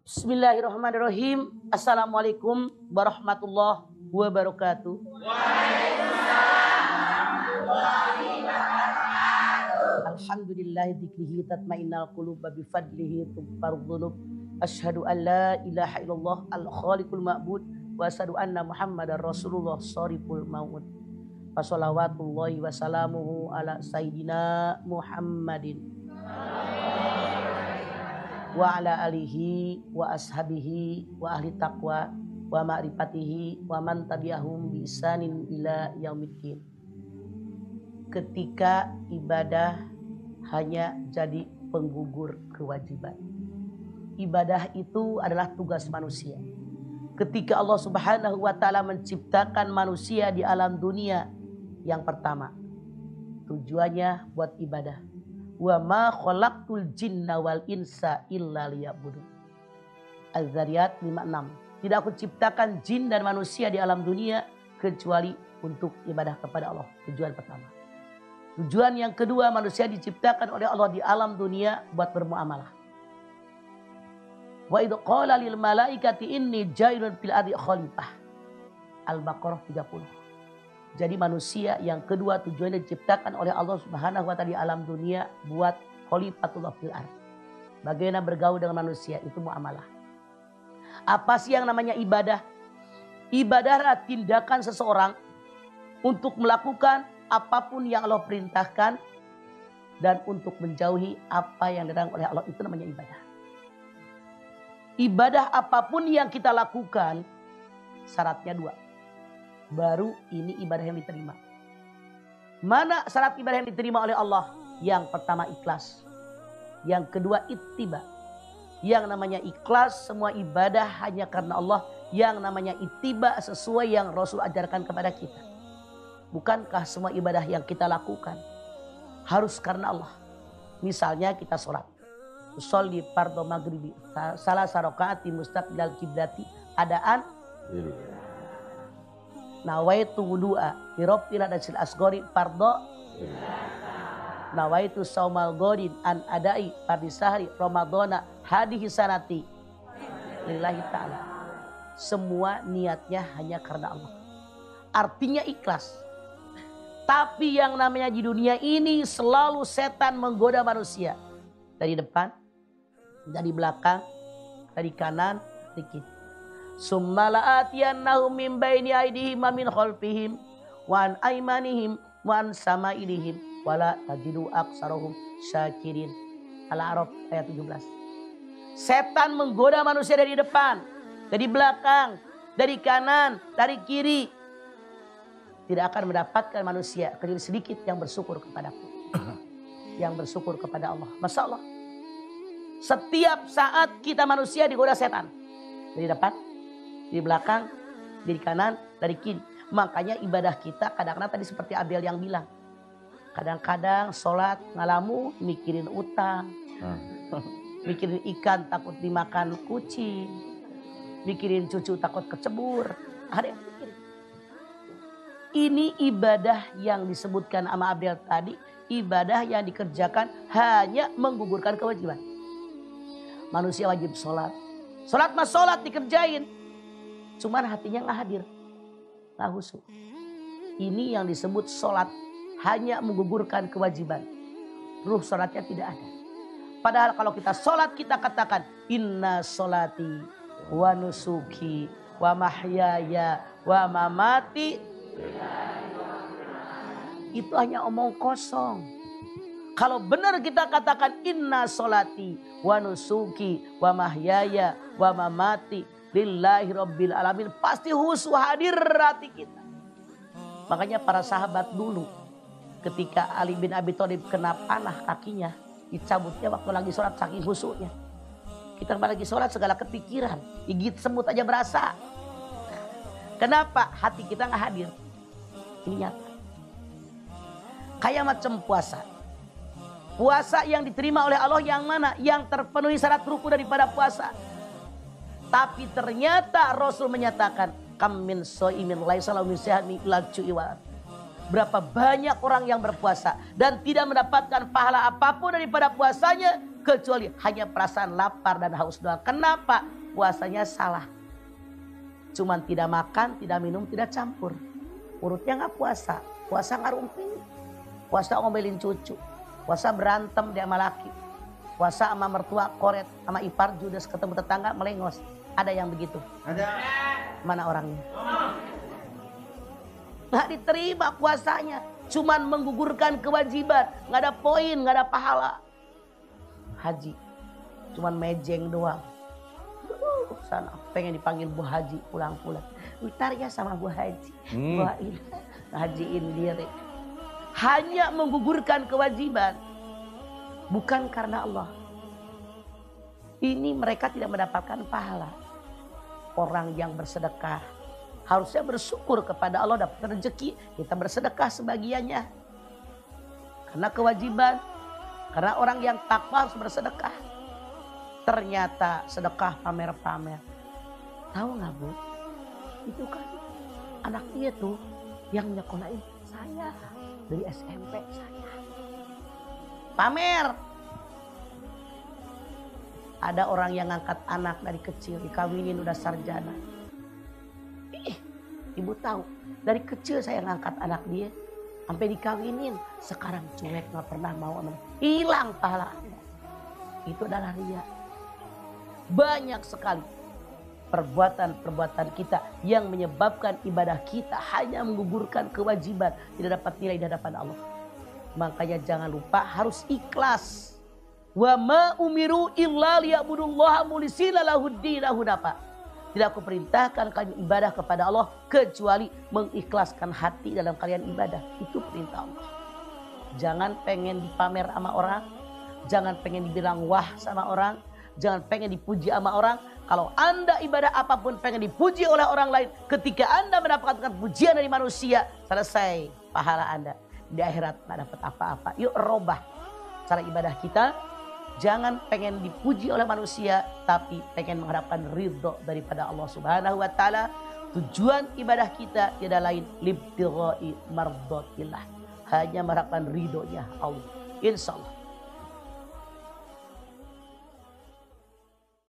Bismillahirrahmanirrahim. Assalamualaikum warahmatullahi wabarakatuh. Alhamdulillah dzikrihi tatmainnal qulub wa bifadlihi tughfarudz dzunub. Asyhadu an la ilaha illallah al-khaliqul ma'bud wa asyhadu anna Muhammadar Rasulullah shariful maut. Wa shalawatullahi wa salamuhu ala sayyidina Muhammadin wa ala alihi wa ashabihi wa ahli taqwa wa ma'rifatihi wa man tabi'ahum bi isanin ila yaumiddin. Ketika ibadah hanya jadi penggugur kewajiban. Ibadah itu adalah tugas manusia. Ketika Allah Subhanahu wa taala menciptakan manusia di alam dunia, yang pertama tujuannya buat ibadah. Wa ma khalaqtul jinna wal insa illa liya'budun. Az-Zariyat 56. Tidak aku ciptakan jin dan manusia di alam dunia kecuali untuk ibadah kepada Allah. Tujuan pertama. Tujuan yang kedua, manusia diciptakan oleh Allah di alam dunia buat bermuamalah. Wa idh qala lil malaikati inni ja'ilun fil ardi khalifah. Al-Baqarah 30. Jadi manusia yang kedua tujuannya diciptakan oleh Allah Subhanahu wa taala di alam dunia buat khalifatullah fil ardh. Bagaimana bergaul dengan manusia itu muamalah. Apa sih yang namanya ibadah? Ibadah adalah tindakan seseorang untuk melakukan apapun yang Allah perintahkan dan untuk menjauhi apa yang dilarang oleh Allah, itu namanya ibadah. Ibadah apapun yang kita lakukan syaratnya dua. Baru ini ibadah yang diterima. Mana syarat ibadah yang diterima oleh Allah? Yang pertama ikhlas. Yang kedua ittiba. Yang namanya ikhlas semua ibadah hanya karena Allah. Yang namanya ittiba sesuai yang Rasul ajarkan kepada kita. Bukankah semua ibadah yang kita lakukan harus karena Allah? Misalnya kita sholat. Sholli fardhu maghribi salah rakaati mustaqbilal qiblati adaan nawaitu wudu'a birabbil hadasil asghari fardhu nawaitu saumal godin an adai fardhi sahri ramadhana hadihi sanati lillahi ta'ala. Semua niatnya hanya karena Allah. Artinya ikhlas. Tapi yang namanya di dunia ini selalu setan menggoda manusia. Dari depan, dari belakang, dari kanan, dari kiri. Summa la'atiyannahum min baini aydihim wa min khalfihim wa an aymanihim wa an samailihim wa la tajidu aktsarahum syakirin. Al-A'raf ayat 17. Setan menggoda manusia dari depan, dari belakang, dari kanan, dari kiri. Tidak akan mendapatkan manusia kecuali sedikit yang bersyukur kepadaku. Yang bersyukur kepada Allah. Masya Allah. Setiap saat kita manusia digoda setan. Dari depan, di belakang, dari kanan, dari kiri. Makanya ibadah kita kadang-kadang tadi seperti Abel yang bilang. Kadang-kadang sholat ngalamu mikirin utang. Mikirin ikan takut dimakan kucing. Mikirin cucu takut kecebur. Ada yang mikirin. Ini ibadah yang disebutkan sama Abel tadi. Ibadah yang dikerjakan hanya menggugurkan kewajiban. Manusia wajib sholat. Sholat mas sholat dikerjain. Cuman hatinya gak hadir. Gak khusyuk. Ini yang disebut sholat. Hanya menggugurkan kewajiban. Ruh sholatnya tidak ada. Padahal kalau kita sholat kita katakan. Inna sholati wa nusuki wa mahyaya wa mamati. Itu hanya omong kosong. Kalau benar kita katakan inna sholati wa nusuki wa mahyaya wa mamati lillahi rabbil alamin, pasti khusyuk hadir hati kita. Makanya para sahabat dulu ketika Ali bin Abi Thalib kena panah kakinya, dicabutnya waktu lagi sholat saking khusyuknya. Kita lagi sholat segala kepikiran, gigit semut aja berasa. Kenapa? Hati kita gak hadir. Ini nyata. Kayak macam puasa. Puasa yang diterima oleh Allah yang mana? Yang terpenuhi syarat rukun daripada puasa. Tapi ternyata Rasul menyatakan kam min shaimin laisa lahu min siyami illa al-ju'i. Berapa banyak orang yang berpuasa dan tidak mendapatkan pahala apapun daripada puasanya kecuali hanya perasaan lapar dan haus doang. Kenapa? Puasanya salah. Cuman tidak makan, tidak minum, tidak campur. Urutnya nggak puasa. Puasa ngarumping. Puasa ngomelin cucu. Puasa berantem dia sama laki. Puasa sama mertua koret, sama ipar judes, ketemu tetangga melengos. Ada yang begitu? Ada. Mana orangnya? Nggak diterima puasanya. Cuman menggugurkan kewajiban. Nggak ada poin, nggak ada pahala. Haji. Cuman mejeng doang. Sana pengen dipanggil Bu Haji pulang-pulang. Ntar ya sama Bu Haji. Doain. Hajiin diri. Hanya menggugurkan kewajiban. Bukan karena Allah. Ini mereka tidak mendapatkan pahala. Orang yang bersedekah harusnya bersyukur kepada Allah dapat rezeki. Kita bersedekah sebagiannya. Karena kewajiban. Karena orang yang takwa harus bersedekah. Ternyata sedekah pamer-pamer. Tahu nggak Bu? Itu kan anak dia tuh yang nyekolahin saya. Dari SMP saya. Pamer. Ada orang yang ngangkat anak dari kecil. Dikawinin udah sarjana. Ibu tahu. Dari kecil saya ngangkat anak dia. Sampai dikawinin. Sekarang cuek gak pernah mau. Hilang pahala Anda. Itu adalah ria. Banyak sekali perbuatan-perbuatan kita yang menyebabkan ibadah kita hanya menggugurkan kewajiban, tidak dapat nilai di hadapan Allah. Makanya jangan lupa harus ikhlas. Wa ma umiru illa liya'budullaha mulisina lahuddin hunafa. Tidak aku perintahkan kalian ibadah kepada Allah kecuali mengikhlaskan hati dalam kalian ibadah. Itu perintah Allah. Jangan pengen dipamer sama orang, jangan pengen dibilang wah sama orang. Jangan pengen dipuji sama orang. Kalau Anda ibadah apapun pengen dipuji oleh orang lain. Ketika Anda mendapatkan pujian dari manusia. Selesai pahala Anda. Di akhirat gak dapat apa-apa. Yuk robah cara ibadah kita. Jangan pengen dipuji oleh manusia. Tapi pengen mengharapkan ridho daripada Allah subhanahu wa ta'ala. Tujuan ibadah kita tidak lain. Libtighai mardotillah. Hanya mengharapkan ridhonya Allah. Insya Allah.